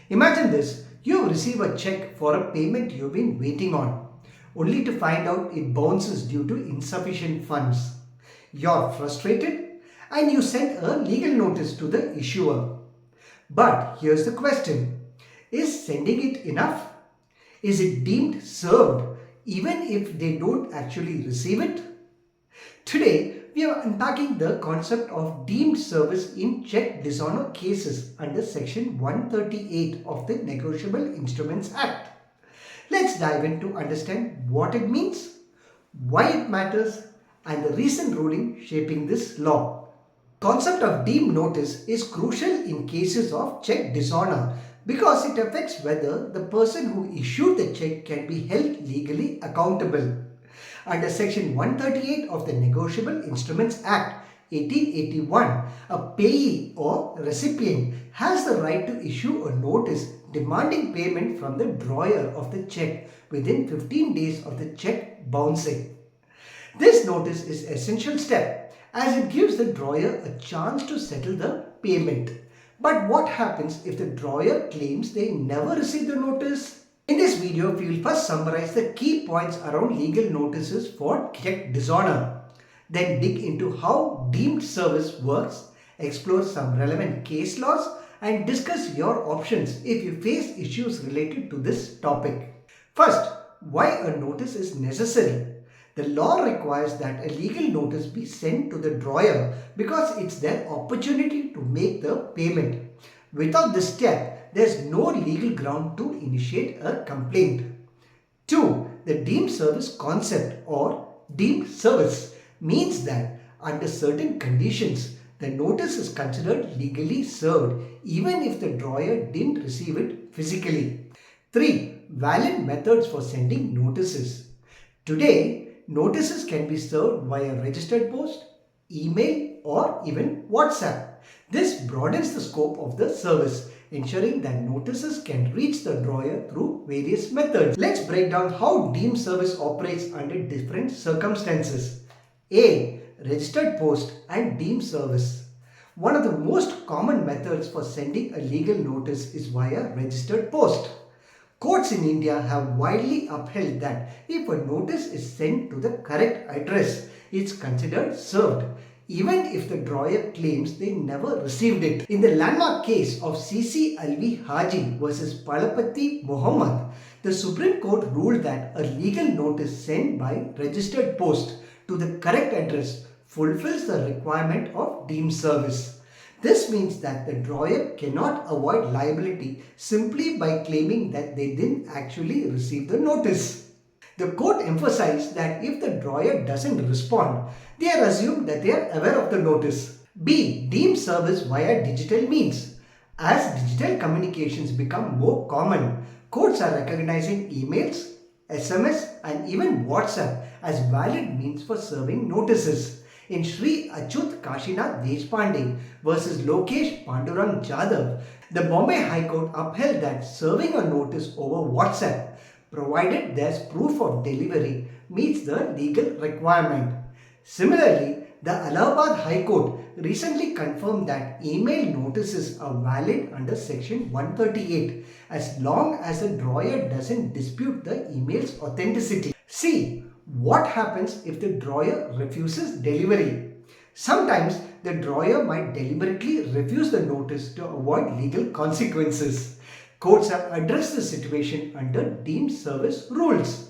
Imagine this, you receive a check for a payment you've been waiting on, only to find out it bounces due to insufficient funds. You're frustrated and you send a legal notice to the issuer. But here's the question, is sending it enough? Is it deemed served even if they don't actually receive it? Today, we are unpacking the concept of deemed service in check dishonour cases under Section 138 of the Negotiable Instruments Act. Let's dive in to understand what it means, why it matters, and the recent ruling shaping this law. Concept of deemed notice is crucial in cases of check dishonour because it affects whether the person who issued the check can be held legally accountable. Under Section 138 of the Negotiable Instruments Act 1881, a payee or recipient has the right to issue a notice demanding payment from the drawer of the check within 15 days of the check bouncing. This notice is an essential step as it gives the drawer a chance to settle the payment. But what happens if the drawer claims they never received the notice? In this video, we will first summarize the key points around legal notices for check dishonour. Then dig into how deemed service works, explore some relevant case laws, and discuss your options if you face issues related to this topic. First, why a notice is necessary. The law requires that a legal notice be sent to the drawer because it's their opportunity to make the payment. Without this step, there is no legal ground to initiate a complaint. 2. The deemed service concept or deemed service means that under certain conditions, the notice is considered legally served even if the drawer didn't receive it physically. 3. Valid methods for sending notices. Today, notices can be served via registered post, email, or even WhatsApp. This broadens the scope of the service, ensuring that notices can reach the drawer through various methods. Let's break down how deemed service operates under different circumstances. A. Registered post and deemed service. One of the most common methods for sending a legal notice is via registered post. Courts in India have widely upheld that if a notice is sent to the correct address, it's considered served, even if the drawer claims they never received it. In the landmark case of C.C. Alvi Haji versus Palapati Muhammad, the Supreme Court ruled that a legal notice sent by registered post to the correct address fulfills the requirement of deemed service. This means that the drawer cannot avoid liability simply by claiming that they didn't actually receive the notice. The court emphasized that if the drawer doesn't respond, they are assumed that they are aware of the notice. B. Deemed service via digital means. As digital communications become more common, courts are recognizing emails, SMS, and even WhatsApp as valid means for serving notices. In Sri Achyut Kashinath Deshpande versus Lokesh Pandurang Jadhav, the Bombay High Court upheld that serving a notice over WhatsApp, provided there's proof of delivery, meets the legal requirement. Similarly, the Allahabad High Court recently confirmed that email notices are valid under Section 138 as long as the drawer doesn't dispute the email's authenticity. C. What happens if the drawer refuses delivery? Sometimes the drawer might deliberately refuse the notice to avoid legal consequences. Courts have addressed the situation under deemed service rules.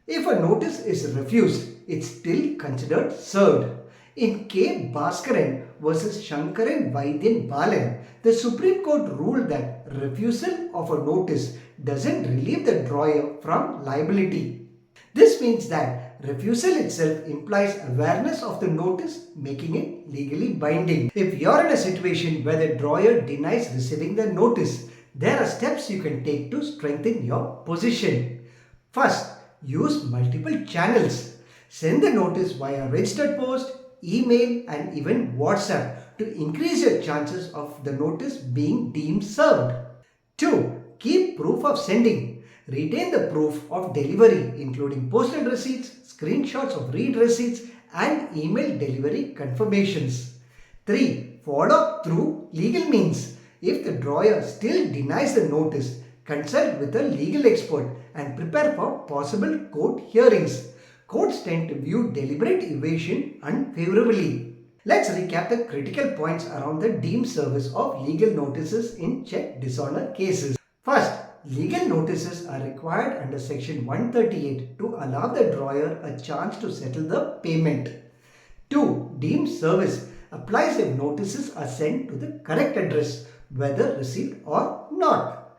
If a notice is refused, it's still considered served. In K. Bhaskaran versus Shankaran Vaidyan Balan, the Supreme Court ruled that refusal of a notice doesn't relieve the drawer from liability. This means that refusal itself implies awareness of the notice, making it legally binding. If you're in a situation where the drawer denies receiving the notice, there are steps you can take to strengthen your position. First, use multiple channels. Send the notice via registered post, email, and even WhatsApp to increase your chances of the notice being deemed served. 2. Keep proof of sending. Retain the proof of delivery including postal receipts, screenshots of read receipts, and email delivery confirmations. 3. Follow up through legal means. If the drawer still denies the notice, consult with a legal expert and prepare for possible court hearings. Courts tend to view deliberate evasion unfavorably. Let's recap the critical points around the deemed service of legal notices in check dishonor cases. First, legal notices are required under Section 138 to allow the drawer a chance to settle the payment. 2. Deemed service applies if notices are sent to the correct address, whether received or not.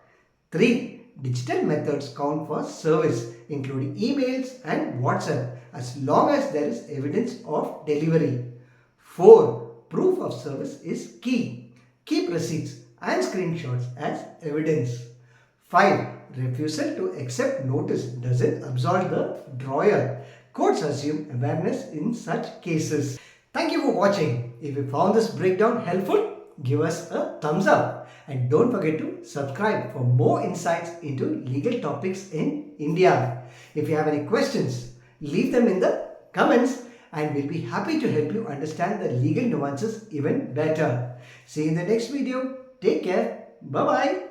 3. Digital methods count for service, including emails and WhatsApp, as long as there is evidence of delivery. 4. Proof of service is key. Keep receipts and screenshots as evidence. 5. Refusal to accept notice doesn't absolve the drawer. Courts assume awareness in such cases. Thank you for watching. If you found this breakdown helpful, give us a thumbs up. And don't forget to subscribe for more insights into legal topics in India. If you have any questions, leave them in the comments and we'll be happy to help you understand the legal nuances even better. See you in the next video. Take care. Bye-bye.